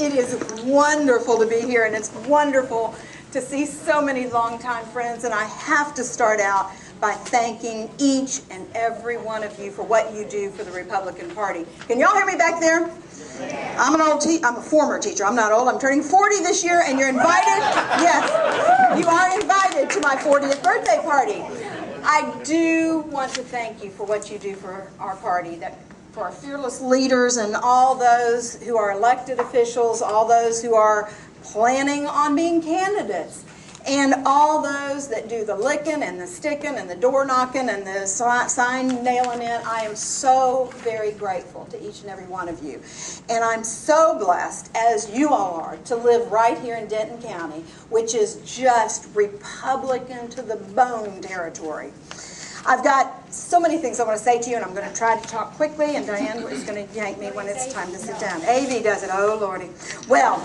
It is wonderful to be here, and it's wonderful to see so many longtime friends. And I have to start out by thanking each and every one of you for what you do for the Republican Party. Can y'all hear me back there? I'm I'm a former teacher. I'm not old. I'm turning 40 this year, and you're invited. Yes, you are invited to my 40th birthday party. I do want to thank you for what you do for our party, for our fearless leaders and all those who are elected officials, all those who are planning on being candidates, and all those that do the licking and the sticking and the door knocking and the sign nailing in. I am so very grateful to each and every one of you. And I'm so blessed, as you all are, to live right here in Denton County, which is just Republican to the bone territory. I've got so many things I want to say to you, and I'm going to try to talk quickly, and Diane is going to yank me when it's time to sit down. AV does it. Oh, Lordy. Well,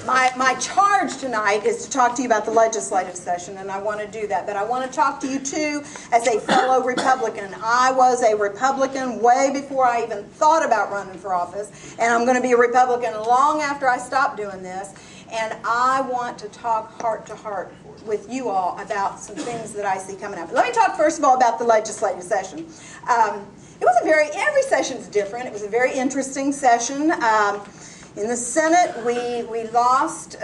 my charge tonight is to talk to you about the legislative session, and I want to do that. But I want to talk to you, too, as a fellow Republican. I was a Republican way before I even thought about running for office, and I'm going to be a Republican long after I stop doing this. And I want to talk heart to heart with you all about some things that I see coming up. Let me talk first of all about the legislative session. It was every session's different. It was a very interesting session. In the Senate, we lost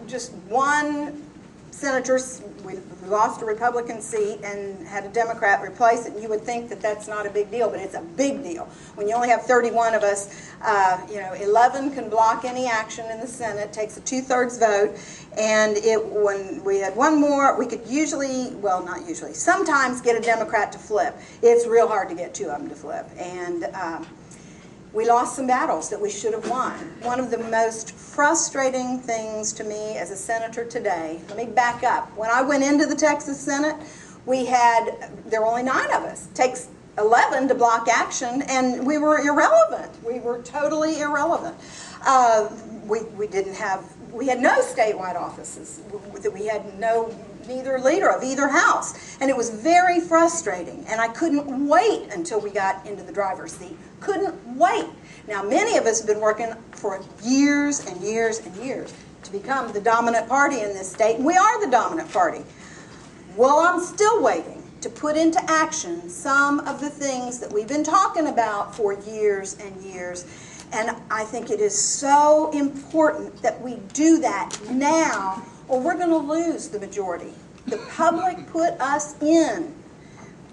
just one senator. We lost a Republican seat and had a Democrat replace it. And you would think that that's not a big deal, but it's a big deal. When you only have 31 of us, 11 can block any action in the Senate. It takes a 2/3 vote. And when we had one more, we could usually, well, not usually, sometimes get a Democrat to flip. It's real hard to get two of them to flip. And we lost some battles that we should have won. One of the most frustrating things to me as a senator today, let me back up. When I went into the Texas Senate, there were only 9 of us. It takes 11 to block action, and we were irrelevant. We were totally irrelevant. We had no statewide offices. We had neither leader of either house. And it was very frustrating. And I couldn't wait until we got into the driver's seat. Couldn't wait. Now, many of us have been working for years and years and years to become the dominant party in this state. And we are the dominant party. Well, I'm still waiting to put into action some of the things that we've been talking about for years and years. And I think it is so important that we do that now, or we're going to lose the majority. The public put us in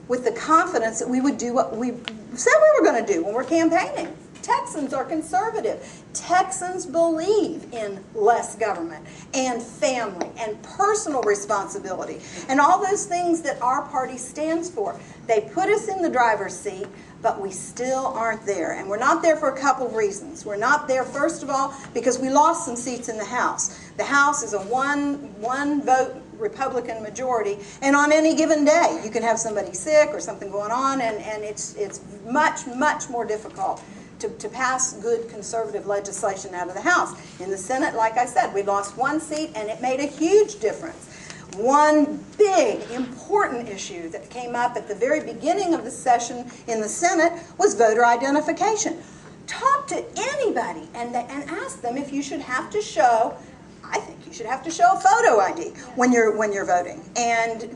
with the confidence that we would do what we said we were going to do when we're campaigning. Texans are conservative. Texans believe in less government and family and personal responsibility and all those things that our party stands for. They put us in the driver's seat, but we still aren't there. And we're not there for a couple of reasons. We're not there, first of all, because we lost some seats in the House. The House is a one vote Republican majority, and on any given day you can have somebody sick or something going on, and it's much, much more difficult to pass good conservative legislation out of the House. In the Senate, like I said, we lost one seat, and it made a huge difference. One big, important issue that came up at the very beginning of the session in the Senate was voter identification. Talk to anybody and ask them if you should have to show, I think you should have to show a photo ID when you're voting. And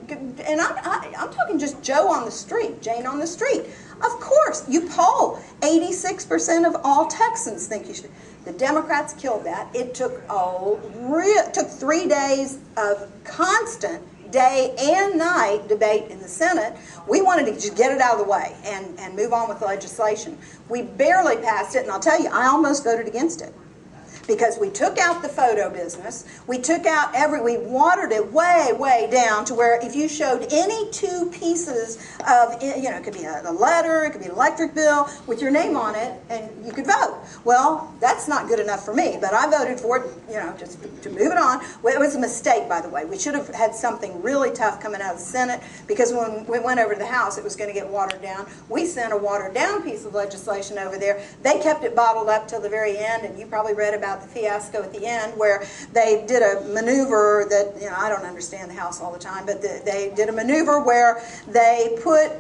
I'm talking just Joe on the street, Jane on the street. Of course, you poll. 86% of all Texans think you should. The Democrats killed that. It took 3 days of constant day and night debate in the Senate. We wanted to just get it out of the way and move on with the legislation. We barely passed it, and I'll tell you, I almost voted against it. Because we took out the photo business, we watered it way, way down to where if you showed any 2 pieces of, it could be a letter, it could be an electric bill with your name on it, and you could vote. Well, that's not good enough for me, but I voted for it, just to move it on. Well, it was a mistake, by the way. We should have had something really tough coming out of the Senate, because when we went over to the House, it was going to get watered down. We sent a watered down piece of legislation over there. They kept it bottled up till the very end, and you probably read about the fiasco at the end where they did a maneuver that, I don't understand the House all the time, but they did a maneuver where they put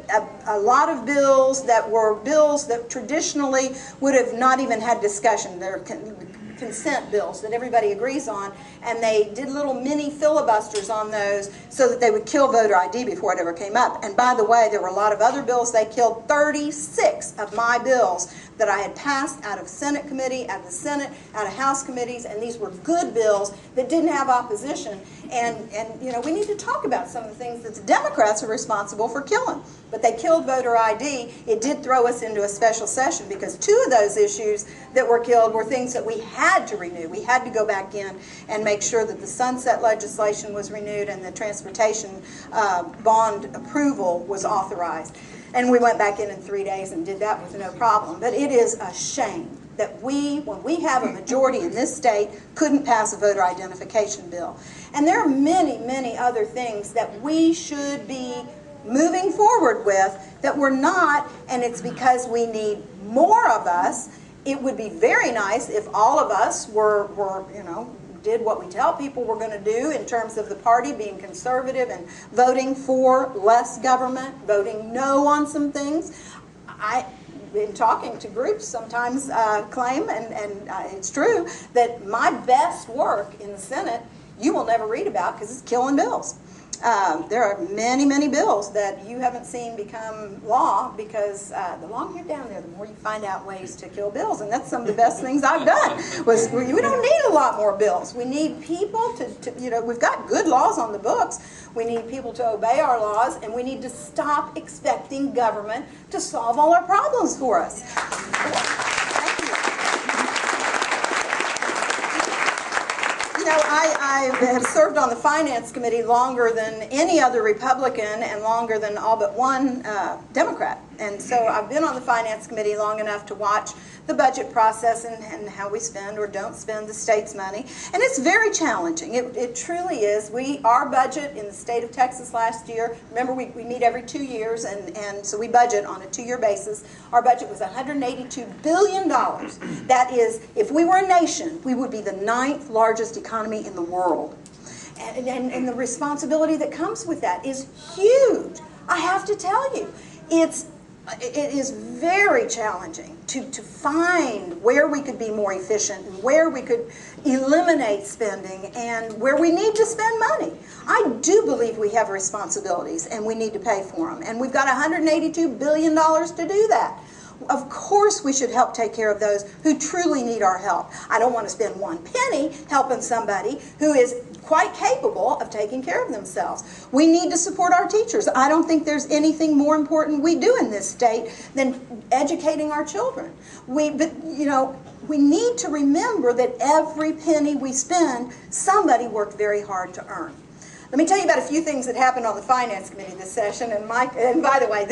a lot of bills that were bills that traditionally would have not even had discussion. They're consent bills that everybody agrees on, and they did little mini filibusters on those so that they would kill voter ID before it ever came up. And by the way, there were a lot of other bills. They killed 36 of my bills that I had passed out of Senate committee, out of the Senate, out of House committees, and these were good bills that didn't have opposition. And you know, we need to talk about some of the things that the Democrats are responsible for killing. But they killed voter ID. It did throw us into a special session because two of those issues that were killed were things that we had to renew. We had to go back in and make sure that the sunset legislation was renewed and the transportation bond approval was authorized. And we went back in 3 days and did that with no problem. But it is a shame that when we have a majority in this state, couldn't pass a voter identification bill. And there are many, many other things that we should be moving forward with that we're not, and it's because we need more of us. It would be very nice if all of us were you know, did what we tell people we're going to do in terms of the party being conservative and voting for less government, voting no on some things. I've been talking to groups sometimes claim, and it's true, that my best work in the Senate you will never read about because it's killing bills. There are many, many bills that you haven't seen become law because the longer you're down there, the more you find out ways to kill bills. And that's some of the best things I've done. We don't need a lot more bills. We need people to, you know, we've got good laws on the books. We need people to obey our laws, and we need to stop expecting government to solve all our problems for us. You know, I have served on the Finance Committee longer than any other Republican and longer than all but one Democrat. And so I've been on the Finance Committee long enough to watch the budget process and how we spend or don't spend the state's money. And it's very challenging. It truly is. Our budget in the state of Texas last year, remember we meet every 2 years, and so we budget on a 2-year basis. Our budget was $182 billion. That is, if we were a nation, we would be the 9th largest economy in the world. And the responsibility that comes with that is huge. I have to tell you, it is very challenging to find where we could be more efficient and where we could eliminate spending and where we need to spend money. I do believe we have responsibilities and we need to pay for them. And we've got $182 billion to do that. Of course we should help take care of those who truly need our help. I don't want to spend one penny helping somebody who is quite capable of taking care of themselves. We need to support our teachers. I don't think there's anything more important we do in this state than educating our children. But you know, we need to remember that every penny we spend, somebody worked very hard to earn. Let me tell you about a few things that happened on the Finance Committee this session. And by the way,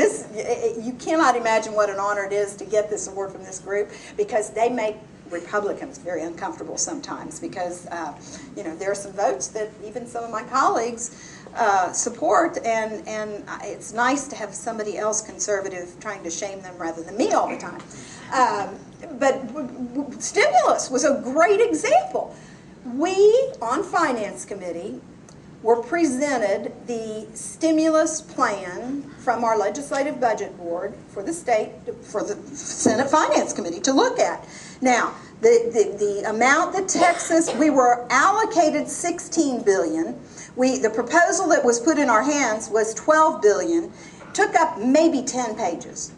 you cannot imagine what an honor it is to get this award from this group, because they make Republicans very uncomfortable sometimes, because you know, there are some votes that even some of my colleagues support, and it's nice to have somebody else conservative trying to shame them rather than me all the time. But stimulus was a great example. We, on Finance Committee, were presented the stimulus plan from our Legislative Budget Board for the state, for the Senate Finance Committee to look at. Now, the amount that Texas, we were allocated $16 billion. The proposal that was put in our hands was $12 billion, took up maybe 10 pages.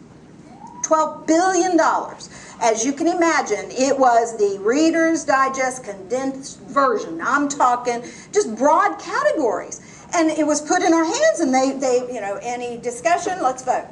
$12 billion. As you can imagine, it was the Reader's Digest condensed version. I'm talking just broad categories. And it was put in our hands, and they you know, any discussion, let's vote.